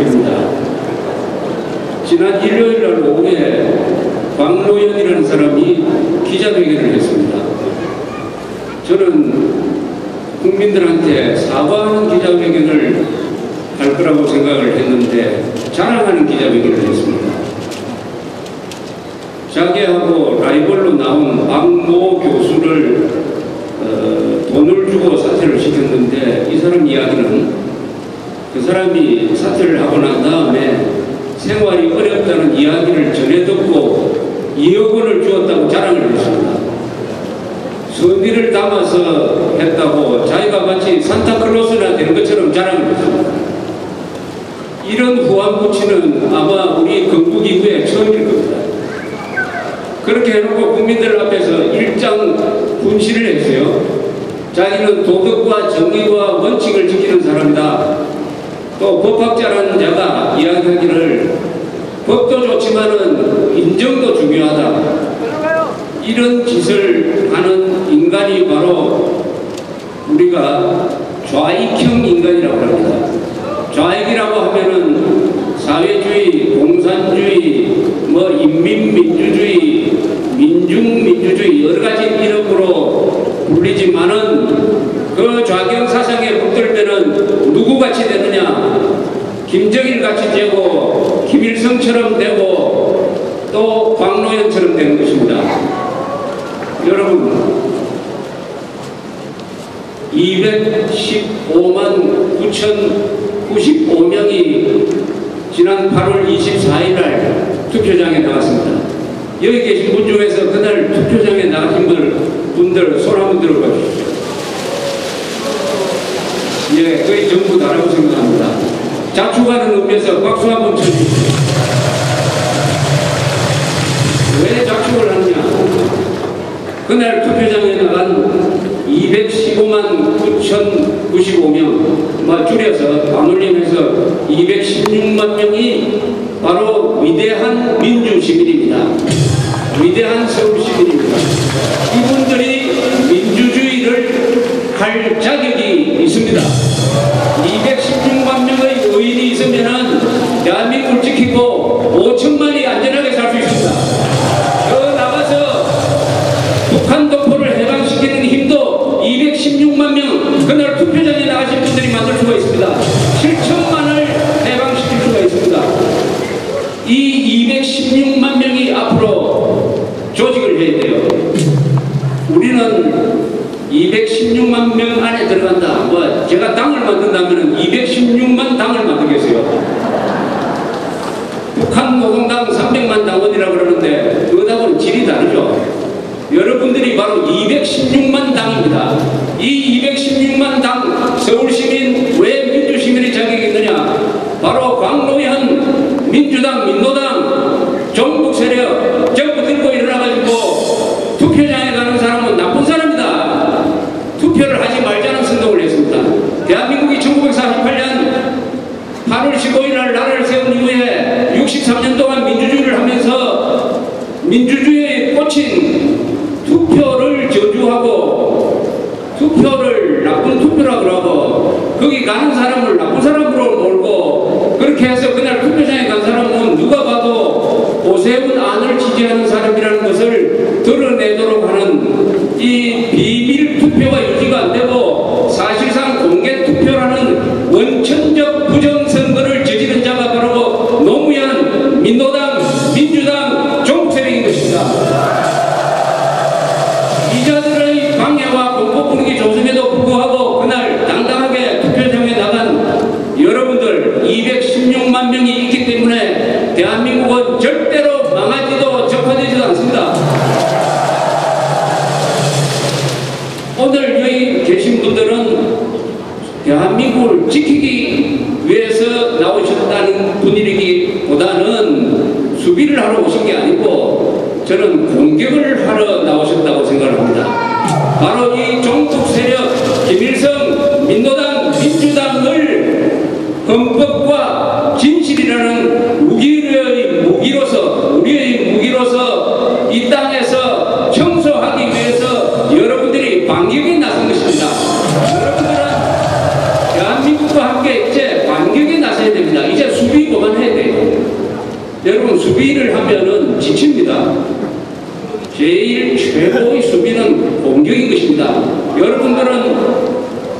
드립니다. 지난 일요일날 오후에 광노현이라는 사람이 기자회견을 했습니다. 저는 국민들한테 사과하는 기자회견을 할 거라고 생각을 했는데 자랑하는 기자회견을 했습니다. 자기하고 라이벌로 나온 박모 교수를 돈을 주고 사퇴를 시켰는데 이 사람 이야기는 그 사람이 사퇴를 하고 난 다음에 생활이 어렵다는 이야기를 전해 듣고 2억 원을 주었다고 자랑을 했습니다. 선의를 담아서 했다고 자기가 마치 산타클로스나 되는 것처럼 자랑을 했습니다. 이런 후한부치는 아마 우리 건국 이후에 처음일 겁니다. 그렇게 해놓고 국민들 앞에서 일장 분실을 했어요. 자기는 도덕과 정의와 원칙을 지키는 사람이다. 또 법학자라는 자가 이야기하기를 법도 좋지만은 인정도 중요하다. 이런 짓을 하는 인간이 바로 우리가 좌익형 인간이라고 합니다. 좌익이라고 하면은 사회주의, 공산주의, 인민민주주의, 민중민주주의 여러 가지 이름으로 불리지만은 그 좌경 사상에 붙들 때는 누구같이 되느냐? 김정일 같이 되고 김일성처럼 되고 또 광노현처럼 되는 것입니다. 여러분 215만 9,095명이 지난 8월 24일 날 투표장에 나갔습니다. 여기 계신 분 중에서 그날 투표장에 나가신 분들 손 한번 들어봐 주십시오. 예, 거의 전부 다라고 생각합니다. 자축하는 의미에서 박수 한번 쳐주십시오. 왜 자축을 하느냐? 그날 투표장에 나간 215만 9,095명, 줄여서 반올림해서 216만 명이 바로 위대한 민주시민입니다. 위대한 서울시민입니다. 이분들이 민주주의를 할 자격이 있습니다. 216만 명의 의인이 있으면 대한민국을 지키고 5천만이 안전하게 살 수 있습니다. 더 나가서 북한 동포를 해방시키는 힘도 216만 명, 그날 투표장에 나가신 분들이 만들 수가 있습니다. 7천만을 해방시킬 수가 있습니다. 이 216만 명이 앞으로 조직을 해야 돼요. 우리는 216만 명 안에 들어간다. 제가 당을 만든다면 216만 당을 만들겠어요. 북한 노동당 300만 당원이라고 그러는데 그거하고는 질이 다르죠. 여러분들이 바로 216만 당입니다. 이 216만 당 서울시민 왜 민주시민의 자격이 있느냐? 바로 광노현 민주당, 민노당, 종북 세력 전부 들고 일어나가지고 투표장에 가는 사람은 나쁜 사람이다. 투표를 하지 말자는 선동을 했습니다. 대한민국이 1948년 8월 15일 날 나라를 세운 이후에 63년 동안 민주주의를 하면서 민주주의에 꽂힌 투표를 저주하고 투표를 나쁜 투표라고 하고 거기 가는 사람을 나쁜 사람으로 몰고 그렇게 해서 그날 투표장에 간 사람은 누가 봐도 오세훈 안을 지지하는 사람이라는 것을 드러내도록 하는 이 비밀 투표가 유지가 안 되고 사실상 공개 투표라는 원천적 부정선거를 저지른 자가 바로 노무현, 민노당, 민주당, 종북세력인 것입니다. 이자들의 방해와 공포 분위기 조성에도 불구하고 그날 당당하게 투표장에 나간 여러분들 216만 명이 있기 때문에 대한민국은 절대로 망하지도 접화되지도 않습니다. 오늘 여기 계신 분들은 대한민국을 지키기 위해서 나오셨다는 분이기보다는 수비를 하러 오신 게 아니고 저는 공격을 하러 나오셨다고 생각합니다. 바로 이 종북 세력 김일성, 민노당, 민주당을 헌법과 진실이라는 우리의 무기로서 이 땅에서 청소하기 위해서 여러분들이 반격에 나선 것입니다. 여러분들은 대한민국과 함께 이제 반격에 나서야 됩니다. 이제 수비 여러분, 수비를 하면은 지칩니다. 제일 최고의 수비는 공격인 것입니다. 여러분들은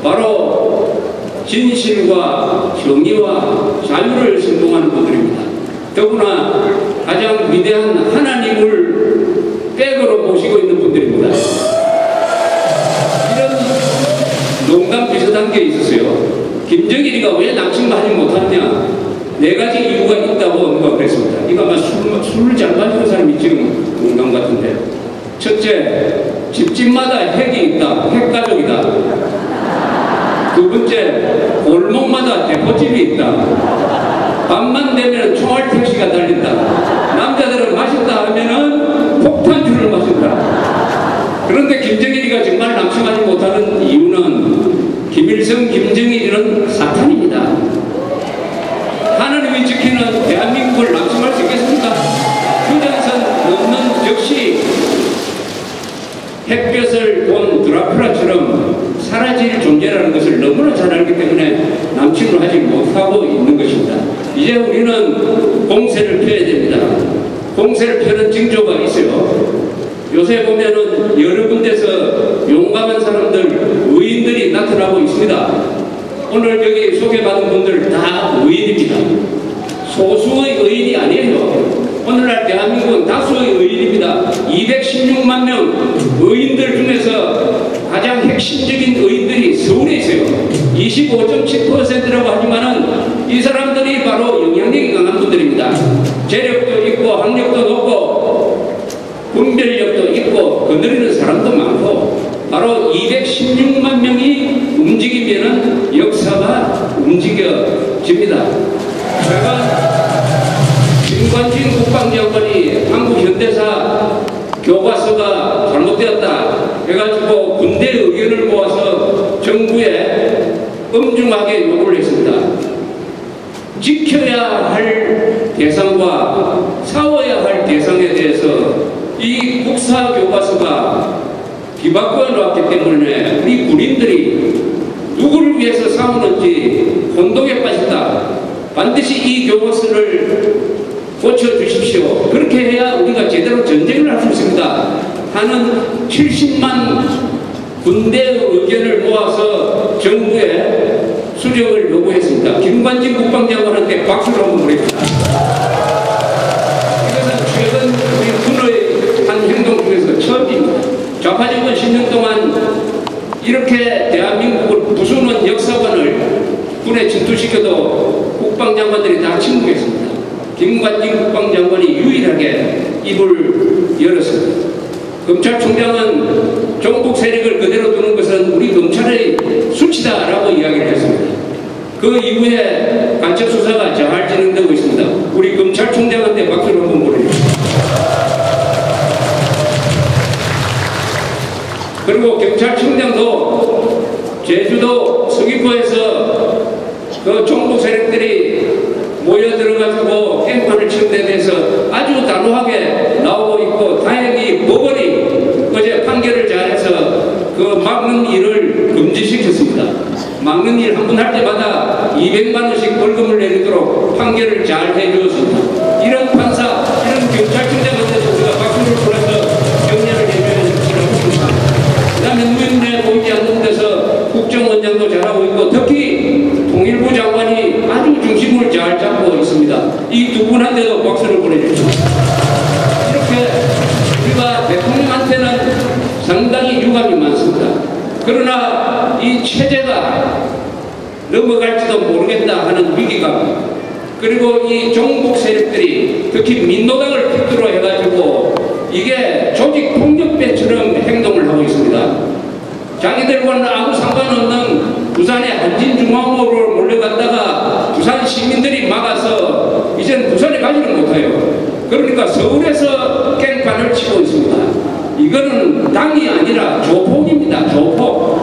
바로 진실과 정의와 자유를 선동하는 분들입니다. 더구나 가장 위대한 하나님을 백으로 모시고 있는 분들입니다. 이런 농담 비슷한 게 있었어요. 김정일이가 왜 납치하지 못하느냐? 4가지 이유가 있다고 누가 그랬습니다. 이거 아마 술을 잘 마시는 사람이 지금 농담 같은데. 첫째, 집집마다 핵이 있다. 핵가족이다. 두 번째, 골목마다 대포집이 있다. 밤만 되면 총알 택시가 달린다. 남자들은 마신다 하면은 폭탄주를 마신다. 그런데 김정일이가 정말 납치하지 못하는 이유는 김일성, 김정일은 사탄입니다. 하나님이 지키는 대한민국을 납치할 수 있겠습니까? 휴전선 넘는 역시 햇볕을 본 드라큘라처럼 사라질 존재라는 것을 너무나 잘 알기 때문에 남침을 하지 못하고 있는 것입니다. 이제 우리는 공세를 펴야 됩니다. 공세를 펴는 징조가 있어요. 요새 보면은 여러 군데서 용감한 사람들, 의인들이 나타나고 있습니다. 오늘 여기 소개받은 분들 다 의인입니다. 소수의 의인이 아니에요. 오늘날 대한민국은 다수의 의인입니다. 216만 명 의인들 중에서 가장 핵심적인 의인들이 서울에 있어요. 25.7%라고 하지만은 이 사람들이 바로 영향력이 강한 분들입니다. 재력도 있고 학력도 높고 분별력도 있고 거느리는 사람도 많고 바로 216만 명이 움직이면은 역사가 움직여집니다. 제가 김관진 국방장관이 한국 현대사 교과서가 잘못되었다 해가지고 군대 의견을 모아서 정부에 엄중하게 요구를 했습니다. 지켜야 할 대상과 싸워야 할 대상에 대해서 이 국사 교과서가 뒤바꿔 놓았기 때문에 우리 군인들이 누구를 위해서 싸우는지 혼동에 빠진다. 반드시 이 교과서를 고쳐주십시오. 그렇게 해야 우리가 제대로 전쟁을 할 수 있습니다. 하는 70만 군대의 의견을 모아서 정부에 수정을 요구했습니다. 김관진 국방장관한테 박수를 한번 보냅니다. 이것은 최근 우리 군의 한 행동 중에서 처음입니다. 좌파 정권 10년 동안 이렇게 대한민국을 부수는 역사관을 군에 진투시켜도 국방장관들이 다 침묵했습니다. 김관진 국방장관이 유일하게 입을 열었습니다. 검찰총장은 종북 세력을 그대로 두는 것은 우리 검찰의 수치다라고 이야기를 했습니다. 그 이후에 간첩수사가 잘 진행되고 있습니다. 우리 검찰총장한테 박수를 한번 보내주십시오. 그리고 경찰청장도 제주도 서귀포에서 그 종북 세력들이 모여들어가지고 깽판을 치는 데 대해서 아주 단호하게 나오고 있고 다행히 법원이 어제 판결을 잘해서 그 막는 일을 금지시켰습니다. 막는 일 한 번 할 때마다 200만 원씩 벌금을 내리도록 판결을 잘 해주었습니다. 이런 판사, 이런 경찰청장한테도 우리가 박수를 보내서 격려를 해줘야 됩니다. 그 다음에 누인내 보이지 않는 데서 국정원장도 잘하고 있고 특히 통일부 장관이 아주 중심을 잘 잡고 있습니다. 이 두 분한테도 박수를 보내주십시오. 이렇게 우리가 대통령한테는 상당히 유감이 많습니다. 그러나 이 체제가 넘어갈지도 모르겠다 하는 위기감, 그리고 이 종북 세력들이 특히 민노당을 필두로 해가지고 이게 조직 폭력배처럼 행동을 하고 있습니다. 자기들과는 아무 상관없는 부산의 한진중앙호로 몰려갔다가 부산 시민들이 막아서 이제는 부산에 가지를 못해요. 그러니까 서울에서 깽판을 치고 있습니다. 이거는 당이 아니라 조폭입니다. 조폭.